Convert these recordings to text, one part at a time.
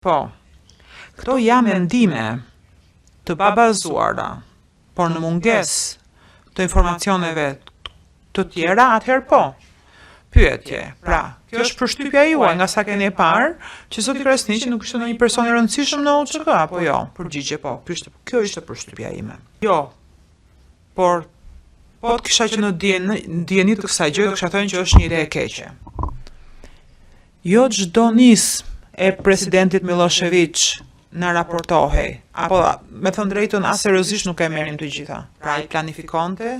Po, këto janë mendime të babazuara, por në mungesë të informacioneve të tjera, atëherë po. Pyetje, pra, kjo është përshtypja juaj nga sa keni e parë, që zoti Krasniqi nuk ishte ndonjë person i rëndësishëm në UÇK, apo jo? Përgjigje po, kjo ishte përshtypja ime. Jo, por po të kisha që në dieni të kësaj gjë, do kisha thënë që është një ide e keqe. Jo çdo nismë e presidentit Milošević na raportohej, apo me thënë drejtën as seriozisht nuk e merrim të gjitha. Pra i planifikonte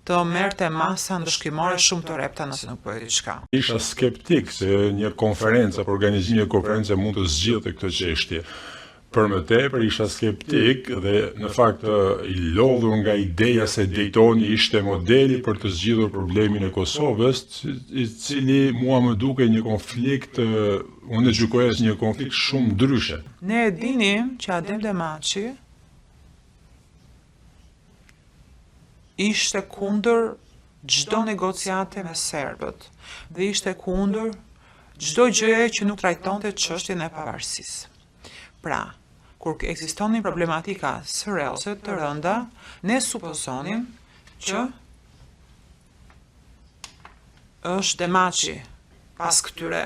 të merrte masa ndëshkimore shumë të repta nëse nuk bëhej diçka. Isha skeptik se një konferencë apo organizimi një konferencë mund të zgjidhte këtë çështje. Për më tepër isha skeptik dhe në fakt i lodhur nga ideja se Daytoni ishte modeli për të zgjidhur problemin e Kosovës, i cili mua më duke një konflikt, unë e gjykoj as një konflikt shumë ndryshe. Ne e dinim që Adem Demaçi ishte kundër çdo negociate me serbët dhe ishte kundër çdo gjëje që nuk trajtonte çështjen e pavarësisë. Pra, kur ekzistonin problematika serioze të rënda, ne supozonim që është Demaçi pas këtyre